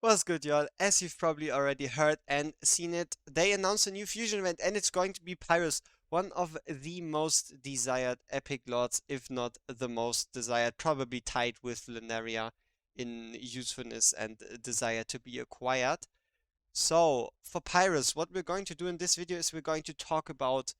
What's good, y'all? As you've probably already heard and seen it, they announced a new fusion event and it's going to be Pyros, one of the most desired epic lords, if not the most desired, probably tied with Lunaria in usefulness and desire to be acquired. So, for Pyros, what we're going to do in this video is we're going to talk about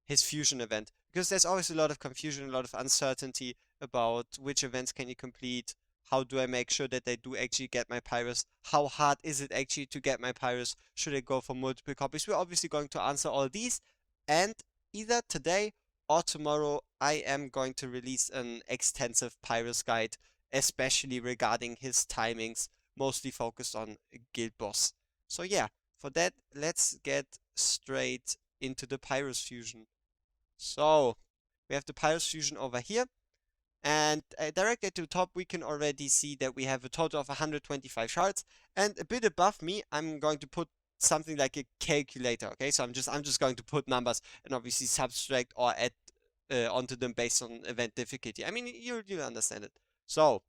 his fusion event, because there's always a lot of confusion, a lot of uncertainty about which events can you complete, how do I make sure that I do actually get my Pyros, how hard is it actually to get my Pyros, should I go for multiple copies? We're obviously going to answer all these, and either today or tomorrow I am going to release an extensive Pyros guide, especially regarding his timings, mostly focused on Guild Boss. So yeah, for that, let's get straight into the Pyros Fusion. So, we have the Pyros Fusion over here, and directly at the top, we can already see that we have a total of 125 shards, and a bit above me, I'm going to put something like a calculator, okay? So I'm just going to put numbers and obviously subtract or add onto them based on event difficulty. I mean, you'll understand it. So,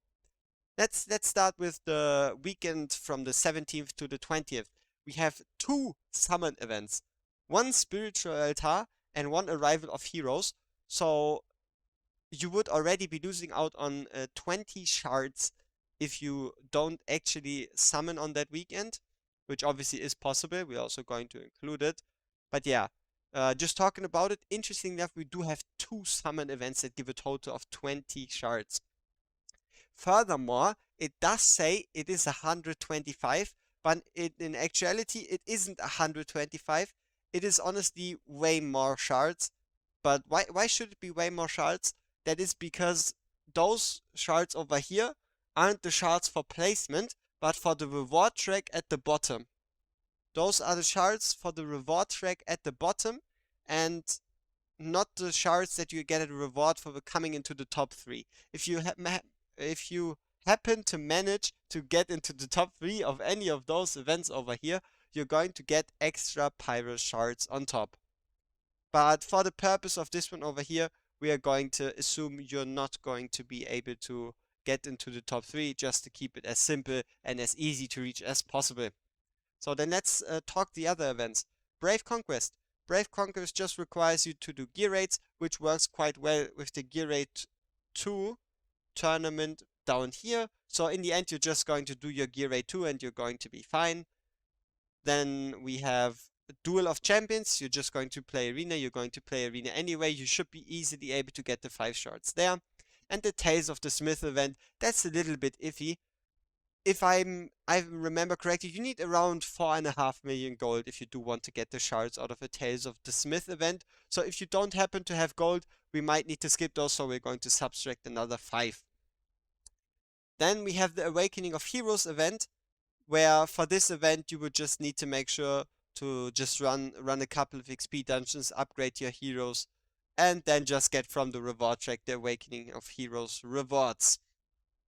let's start with the weekend from the 17th to the 20th. We have two summon events, one spiritual altar and one arrival of heroes. So you would already be losing out on 20 shards if you don't actually summon on that weekend, which obviously is possible. We're also going to include it. But yeah, just talking about it, interesting enough, we do have two summon events that give a total of 20 shards. Furthermore, it does say it is 125, but in actuality, it isn't 125. It is honestly way more shards. But why should it be way more shards? That is because those shards over here aren't the shards for placement, but for the reward track at the bottom. Those are the shards for the reward track at the bottom, and not the shards that you get a reward for coming into the top 3. If you happen to manage to get into the top 3 of any of those events over here, you're going to get extra Pyro shards on top. But for the purpose of this one over here, we are going to assume you're not going to be able to get into the top 3, just to keep it as simple and as easy to reach as possible. So then let's talk the other events. Brave Conquest. Brave Conquest just requires you to do gear raids, which works quite well with the gear raid 2 tournament down here. So in the end, you're just going to do your gear raid 2 and you're going to be fine. Then we have Duel of Champions. You're just going to play Arena. You're going to play Arena anyway. You should be easily able to get the 5 shards there. And the Tales of the Smith event, that's a little bit iffy. If I remember correctly, you need around 4.5 million gold if you do want to get the shards out of a Tales of the Smith event. So if you don't happen to have gold, we might need to skip those, so we're going to subtract another 5. Then we have the Awakening of Heroes event, where for this event you would just need to make sure to just run a couple of XP dungeons, upgrade your heroes, and then just get from the reward track the Awakening of Heroes rewards.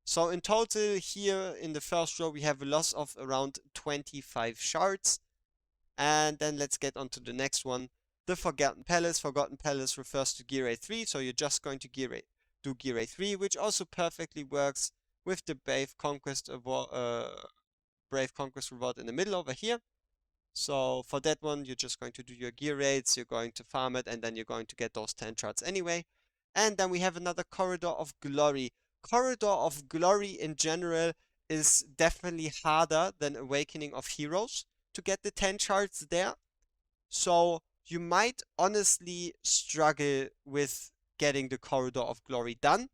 So in total here in the first row we have a loss of around 25 shards. And then let's get on to the next one. The Forgotten Palace. Forgotten Palace refers to Gear Raid 3, so you're just going to do Gear Raid 3, which also perfectly works with the Brave Conquest reward in the middle over here. So for that one, you're just going to do your gear raids, you're going to farm it, and then you're going to get those 10 shards anyway. And then we have another Corridor of Glory. Corridor of Glory in general is definitely harder than Awakening of Heroes to get the 10 shards there. So you might honestly struggle with getting the Corridor of Glory done.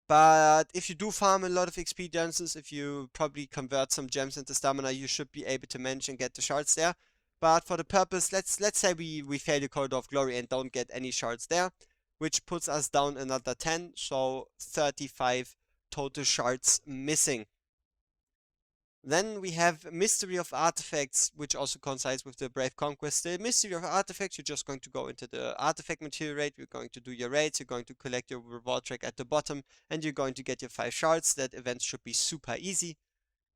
But if you do farm a lot of XP dungeons, if you probably convert some gems into stamina, you should be able to manage and get the shards there. But for the purpose, let's say we fail the Corridor of Glory and don't get any shards there, which puts us down another 10, so 35 total shards missing. Then we have Mystery of Artifacts, which also coincides with the Brave Conquest. The Mystery of Artifacts, you're just going to go into the Artifact Material raid, you're going to do your raids, you're going to collect your reward track at the bottom, and you're going to get your 5 shards. That event should be super easy.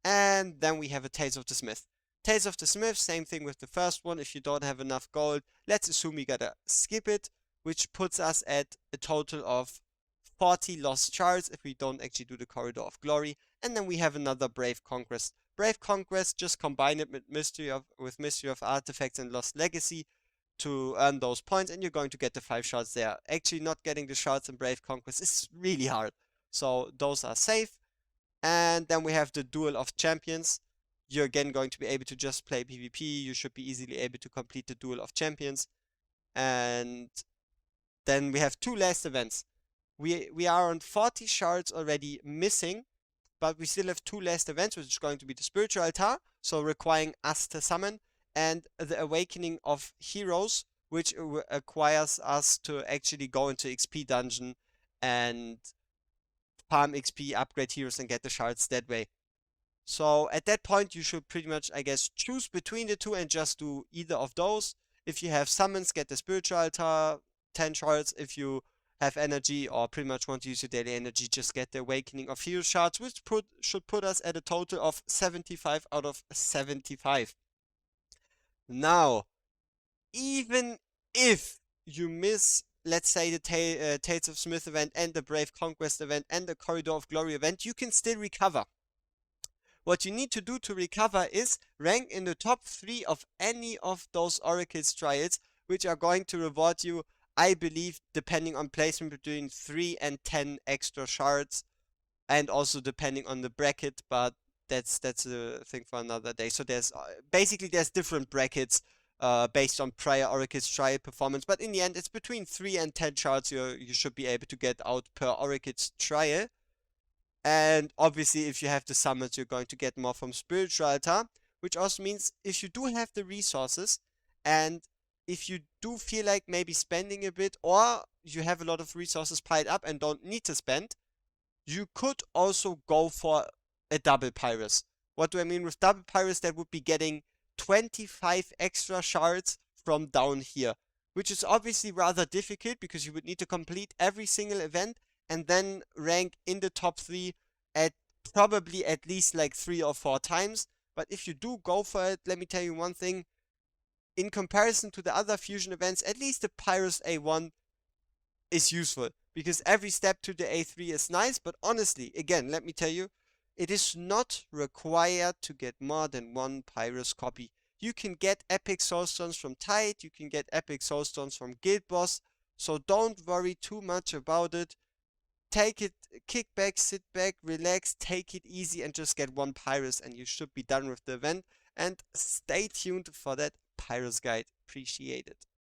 And then we have a Tales of the Smith. Tales of the Smith, same thing with the first one. If you don't have enough gold, let's assume we gotta skip it, which puts us at a total of 40 lost shards if we don't actually do the Corridor of Glory. And then we have another Brave Conquest. Brave Conquest, just combine it with Mystery of Artifacts and Lost Legacy to earn those points, and you're going to get the 5 shards there. Actually, not getting the shards in Brave Conquest is really hard. So those are safe. And then we have the Duel of Champions. You're again going to be able to just play PvP. You should be easily able to complete the Duel of Champions. And then we have 2 last events. We are on 40 shards already missing, but we still have 2 last events, which is going to be the Spiritual Altar, so requiring us to summon, and the Awakening of Heroes, which requires us to actually go into XP dungeon and farm XP, upgrade heroes, and get the shards that way. So at that point, you should pretty much, I guess, choose between the 2 and just do either of those. If you have summons, get the Spiritual Altar, 10 shards. If you have energy or pretty much want to use your daily energy, just get the Awakening of Hero shards, which should put us at a total of 75 out of 75. Now, even if you miss, let's say, the Tales of Smith event and the Brave Conquest event and the Corridor of Glory event, you can still recover. What you need to do to recover is rank in the top 3 of any of those Oracle's trials, which are going to reward you, I believe, depending on placement, between 3 and 10 extra shards, and also depending on the bracket, but that's a thing for another day. So there's basically different brackets based on prior Oracle's trial performance, but in the end it's between 3 and 10 shards you should be able to get out per Oracle's trial. And obviously, if you have the summons, you're going to get more from Spiritual Altar, which also means if you do have the resources, and if you do feel like maybe spending a bit, or you have a lot of resources piled up and don't need to spend, you could also go for a double Pyros. What do I mean with double Pyros? That would be getting 25 extra shards from down here, which is obviously rather difficult because you would need to complete every single event and then rank in the top 3 at probably at least like 3 or 4 times. But if you do go for it, let me tell you one thing. In comparison to the other fusion events, at least the Pyros A1 is useful, because every step to the A3 is nice, but honestly, again, let me tell you, it is not required to get more than 1 Pyros copy. You can get epic soulstones from Tide, you can get epic soulstones from Guild Boss, so don't worry too much about it. Take it, kick back, sit back, relax, take it easy, and just get 1 Pyros, and you should be done with the event. And stay tuned for that Pyros guide. Appreciate it.